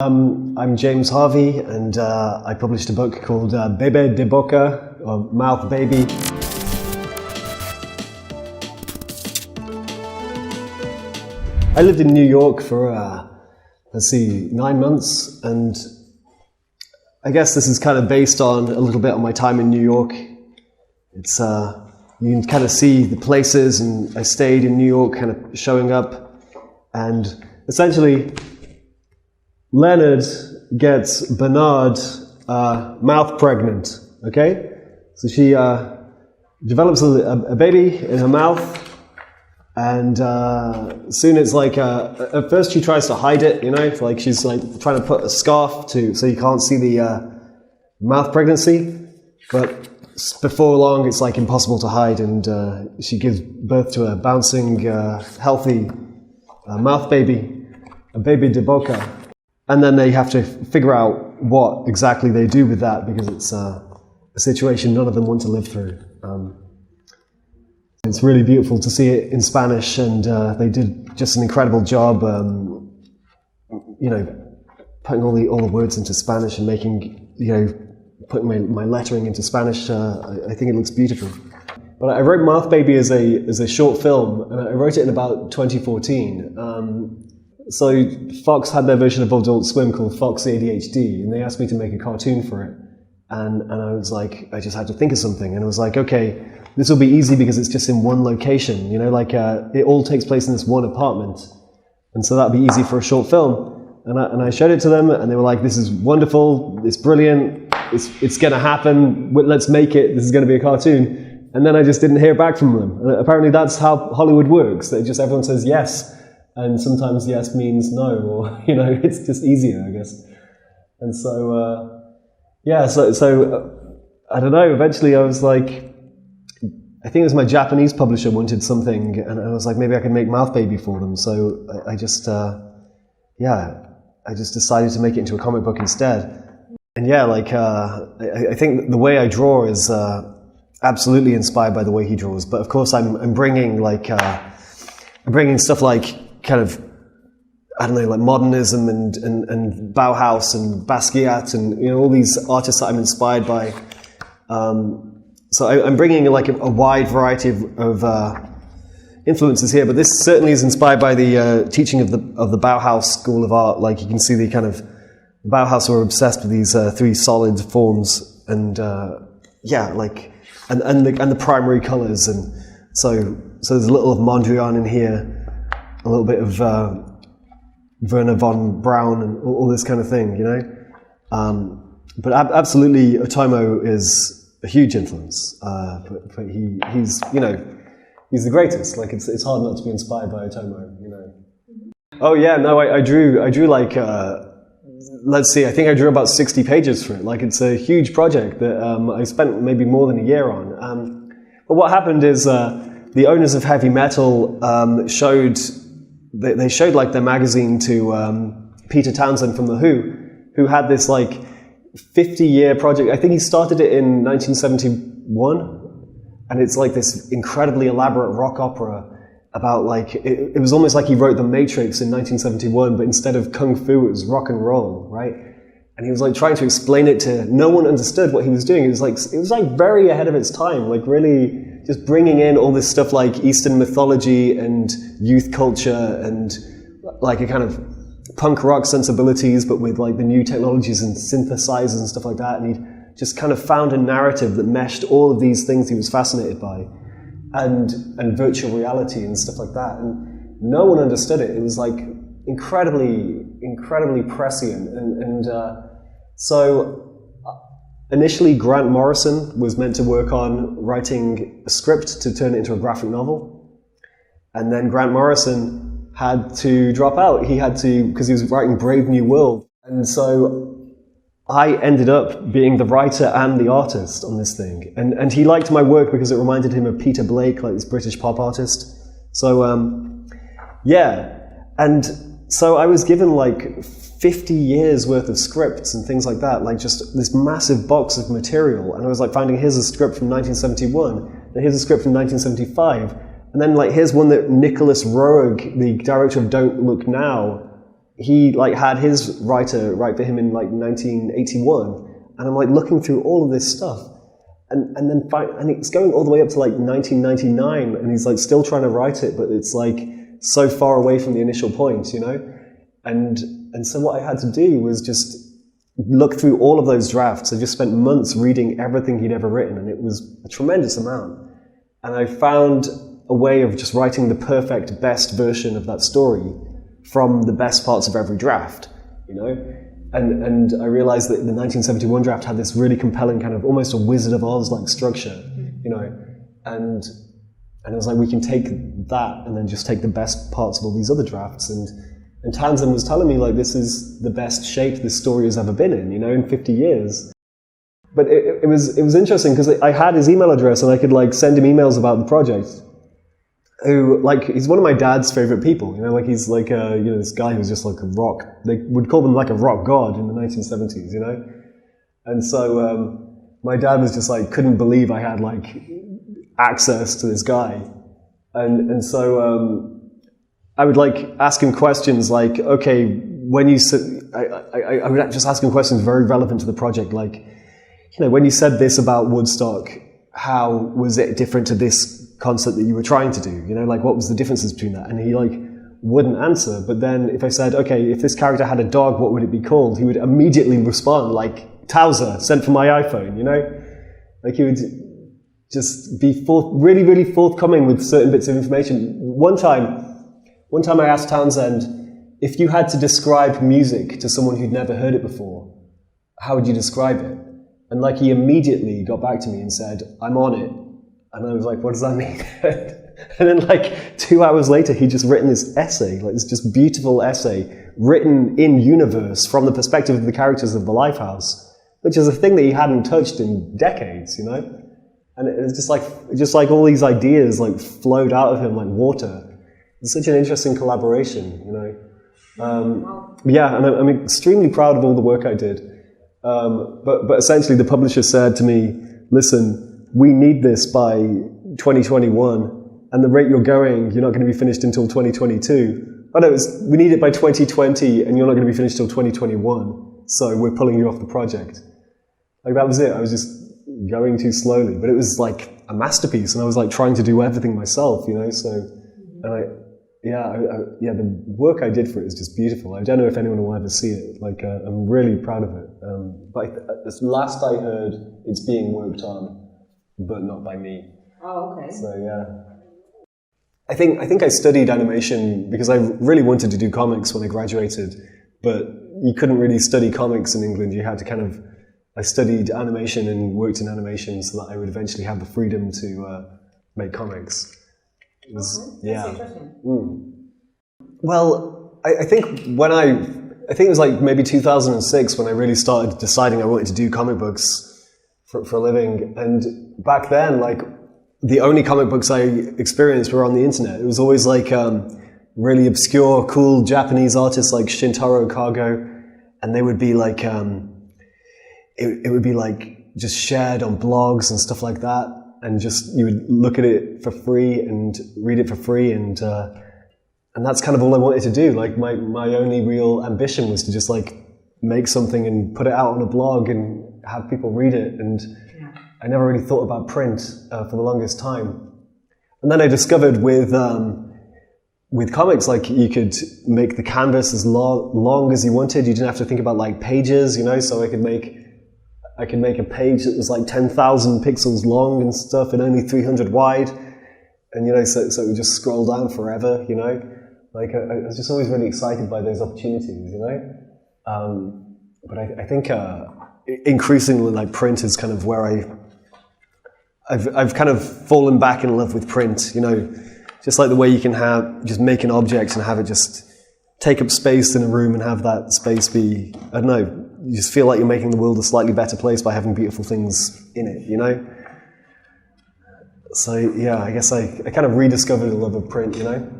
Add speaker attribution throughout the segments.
Speaker 1: I'm James Harvey, and I published a book called Bebé de Boca, or Mouth Baby. I lived in New York for, 9 months, and I guess this is kind of based on a little bit on my time in New York. It's, you can kind of see the places, and I stayed in New York kind of showing up, and essentially Leonard gets Bernard mouth pregnant, okay? So she develops a baby in her mouth, and soon it's like, at first she tries to hide it, you know, it's like she's like trying to put a scarf so you can't see the mouth pregnancy, but before long it's like impossible to hide, and she gives birth to a bouncing, healthy mouth baby, a Bebé de Boca. And then they have to figure out what exactly they do with that, because it's a situation none of them want to live through. It's really beautiful to see it in Spanish, and they did just an incredible job, you know, putting all the words into Spanish and making, you know, putting my lettering into Spanish. I think it looks beautiful. But I wrote Mouth Baby as a short film, and I wrote it in about 2014. So Fox had their version of Adult Swim called Fox ADHD, and they asked me to make a cartoon for it. And I was like, I just had to think of something. And I was like, okay, this will be easy because it's just in one location, you know, like it all takes place in this one apartment. And so that'd be easy for a short film. And I showed it to them, and they were like, this is wonderful, it's brilliant, it's going to happen, let's make it, this is going to be a cartoon. And then I just didn't hear back from them. And apparently that's how Hollywood works, that just everyone says yes. And sometimes yes means no, or, you know, it's just easier, I guess. And so, so I don't know, eventually I was like, I think it was my Japanese publisher wanted something, and I was like, maybe I could make Mouth Baby for them. So I just decided to make it into a comic book instead. And yeah, like, I think the way I draw is absolutely inspired by the way he draws. But of course I'm bringing like, I'm bringing stuff like, kind of, I don't know, like modernism and Bauhaus and Basquiat and, you know, all these artists that I'm inspired by. So I'm bringing like a wide variety of influences here, but this certainly is inspired by the teaching of the Bauhaus school of art. Like you can see the Bauhaus were obsessed with these three solid forms, and like and the primary colors, and so there's a little of Mondrian in here. A little bit of Werner von Braun and all this kind of thing, you know. But absolutely, Otomo is a huge influence. But he's, you know, he's the greatest. Like it's hard not to be inspired by Otomo, you know. Oh yeah, no, I drew like let's see, I think I drew about 60 pages for it. Like it's a huge project that I spent maybe more than a year on. But what happened is the owners of heavy metal showed like their magazine to Pete Townshend from The who had this like 50-year project. I think he started it in 1971, and it's like this incredibly elaborate rock opera about like, it was almost like he wrote The Matrix in 1971, but instead of kung fu, it was rock and roll, right? And he was like trying to explain it to, no one understood what he was doing. It was like very ahead of its time, like really just bringing in all this stuff like Eastern mythology and youth culture and like a kind of punk rock sensibilities, but with like the new technologies and synthesizers and stuff like that. And he just kind of found a narrative that meshed all of these things he was fascinated by, and virtual reality and stuff like that. And no one understood it. It was like incredibly prescient. So initially, Grant Morrison was meant to work on writing a script to turn it into a graphic novel. And then Grant Morrison had to drop out. He had to, because he was writing Brave New World. And so I ended up being the writer and the artist on this thing. And he liked my work because it reminded him of Peter Blake, like this British pop artist. So, yeah. And so I was given like 50 years worth of scripts and things like that, like just this massive box of material. And I was like finding, here's a script from 1971, and here's a script from 1975. And then like, here's one that Nicholas Roeg, the director of Don't Look Now, he like had his writer write for him in like 1981, and I'm like looking through all of this stuff, and it's going all the way up to like 1999, and he's like still trying to write it, but it's like so far away from the initial point, you know, and so what I had to do was just look through all of those drafts. I just spent months reading everything he'd ever written, and it was a tremendous amount. And I found a way of just writing the perfect, best version of that story from the best parts of every draft, you know? And I realized that the 1971 draft had this really compelling kind of almost a Wizard of Oz-like structure, you know? And I was like, we can take that and then just take the best parts of all these other drafts. And Townsend was telling me, like, this is the best shape this story has ever been in, you know, in 50 years. But it was interesting because I had his email address and I could, like, send him emails about the project. Who, like, he's one of my dad's favorite people, you know, like, he's like, you know, this guy who's just like a rock, they would call him like a rock god in the 1970s, you know? And so my dad was just like, couldn't believe I had, like, access to this guy. And so I would like ask him questions like, okay, when you said, I would just ask him questions very relevant to the project, like, you know, when you said this about Woodstock, how was it different to this concept that you were trying to do? You know, like, what was the differences between that? And he like wouldn't answer. But then if I said, okay, if this character had a dog, what would it be called? He would immediately respond like, Towser, sent from my iPhone, you know? Like, he would just be really, really forthcoming with certain bits of information. One time I asked Townsend, if you had to describe music to someone who'd never heard it before, how would you describe it? And like, he immediately got back to me and said, I'm on it. And I was like, what does that mean? And then like 2 hours later, he'd just written this essay, like this just beautiful essay, written in universe from the perspective of the characters of the Lifehouse, which is a thing that he hadn't touched in decades, you know? And it was just like all these ideas like flowed out of him like water. It's such an interesting collaboration, you know. Yeah, and I'm extremely proud of all the work I did. But essentially the publisher said to me, listen, we need this by 2021, and the rate you're going, you're not going to be finished until 2022. Oh no, we need it by 2020, and you're not going to be finished till 2021, so we're pulling you off the project. Like, that was it. I was just going too slowly, but it was like a masterpiece, and I was like trying to do everything myself, you know, so, and the work I did for it is just beautiful. I don't know if anyone will ever see it. Like, I'm really proud of it. But as last I heard, it's being worked on, but not by me.
Speaker 2: Oh, okay.
Speaker 1: So yeah, I think I studied animation because I really wanted to do comics when I graduated, but you couldn't really study comics in England. You had to I studied animation and worked in animation so that I would eventually have the freedom to make comics. It was, yeah.
Speaker 2: That's interesting.
Speaker 1: Well, I think it was like maybe 2006 when I really started deciding I wanted to do comic books for a living. And back then, like, the only comic books I experienced were on the internet. It was always like really obscure, cool Japanese artists like Shintaro Kago, and they would be like, it would be like just shared on blogs and stuff like that. And just, you would look at it for free and read it for free, and that's kind of all I wanted to do. Like, my only real ambition was to just like make something and put it out on a blog and have people read it. And I never really thought about print for the longest time. And then I discovered with comics, like, you could make the canvas as long as you wanted. You didn't have to think about like pages, you know. So I could make a page that was like 10,000 pixels long and stuff, and only 300 wide, and you know, so it would just scroll down forever, you know. Like, I was just always really excited by those opportunities, you know. But I think increasingly, like, print is kind of where I've kind of fallen back in love with print, you know. Just like the way you can just make an object and have it just take up space in a room and have that space be, I don't know, you just feel like you're making the world a slightly better place by having beautiful things in it, you know? So yeah, I guess I kind of rediscovered a love of print, you know?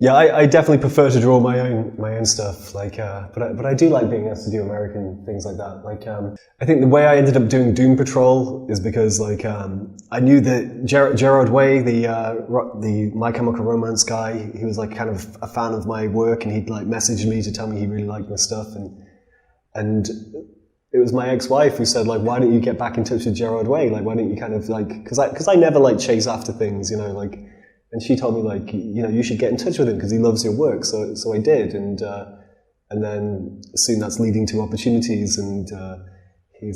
Speaker 1: Yeah, I definitely prefer to draw my own stuff. Like, but I do like being asked to do American things like that. Like, I think the way I ended up doing Doom Patrol is because like I knew that Gerard Way, the My Chemical Romance guy, he was like kind of a fan of my work, and he'd like messaged me to tell me he really liked my stuff, and it was my ex-wife who said like, why don't you get back in touch with Gerard Way? Like, why don't you kind of like, because I never like chase after things, you know, like. And she told me, like, you know, you should get in touch with him because he loves your work. So I did, and then soon that's leading to opportunities. And he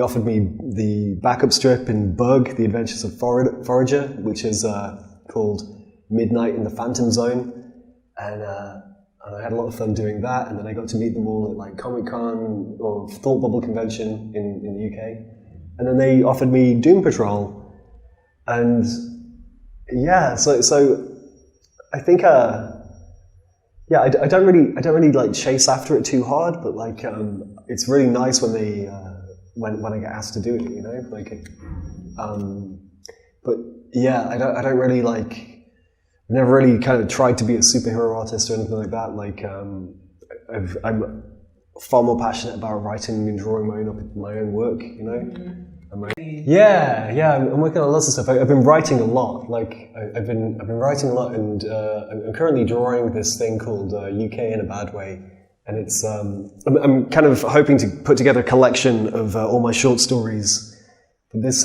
Speaker 1: offered me the backup strip in Bug, The Adventures of Forager, which is called Midnight in the Phantom Zone, and I had a lot of fun doing that. And then I got to meet them all at like Comic-Con or Thought Bubble Convention in the UK, and then they offered me Doom Patrol, and. Yeah, so I think I don't really like chase after it too hard, but like it's really nice when they when I get asked to do it, you know, like but yeah, I don't really like, I've never really kind of tried to be a superhero artist or anything like that. Like I'm far more passionate about writing and drawing my own work, you know. Mm-hmm. Yeah, I'm working on lots of stuff. I've been writing a lot. Like I've been writing a lot, and I'm currently drawing this thing called UK in a Bad Way, and it's I'm kind of hoping to put together a collection of all my short stories. But this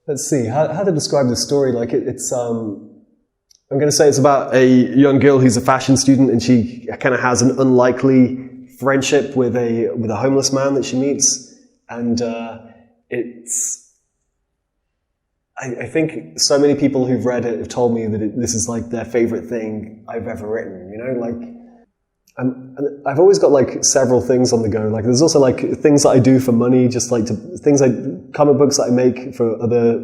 Speaker 1: let's see how to describe this story. Like it's I'm going to say it's about a young girl who's a fashion student, and she kind of has an unlikely friendship with a homeless man that she meets. And I think so many people who've read it have told me that this is like their favorite thing I've ever written, you know, like, I've always got like several things on the go. Like there's also like things that I do for money, just like comic books that I make for other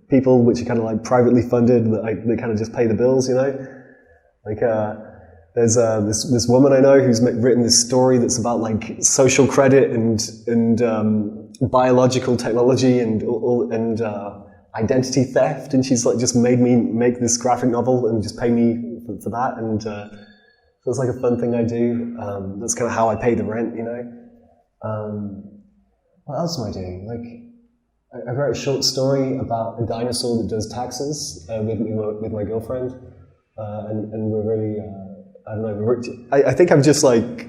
Speaker 1: people, which are kind of like privately funded, they kind of just pay the bills, you know, like, there's this woman I know who's written this story that's about like social credit and biological technology and identity theft, and she's like just made me make this graphic novel and just pay me for that, and so it's like a fun thing I do. That's kind of how I pay the rent, you know. What else am I doing? Like I wrote a short story about a dinosaur that does taxes with my girlfriend, and we're really. I don't know. I think I'm just like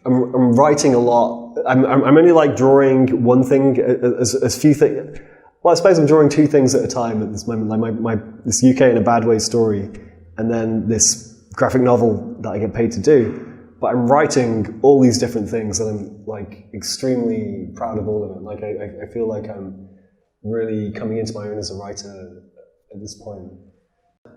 Speaker 1: I'm writing a lot. I'm only like drawing one thing as few things. Well, I suppose I'm drawing two things at a time at this moment. Like this UK in a Bad Way story, and then this graphic novel that I get paid to do. But I'm writing all these different things, and I'm like extremely proud of all of it. Like I feel like I'm really coming into my own as a writer at this point.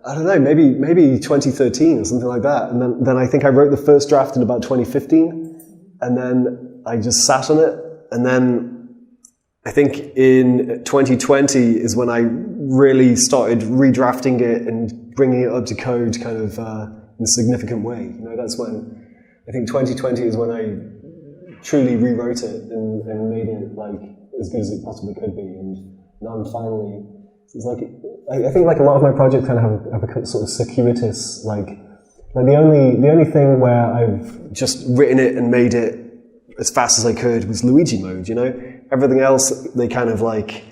Speaker 1: I don't know, maybe 2013 or something like that. And then I think I wrote the first draft in about 2015, and then I just sat on it. And then I think in 2020 is when I really started redrafting it and bringing it up to code kind of in a significant way. You know, that's when I think 2020 is when I truly rewrote it and made it like as good as it possibly could be. And now I'm finally, it's like, I think like a lot of my projects kind of have a sort of circuitous, like the only thing where I've just written it and made it as fast as I could was Luigi mode, you know? Everything else, they kind of like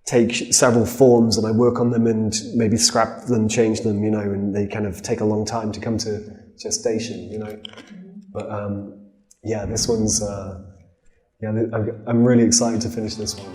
Speaker 1: take several forms and I work on them and maybe scrap them, change them, you know, and they kind of take a long time to come to gestation, you know? But yeah, this one's, I'm really excited to finish this one.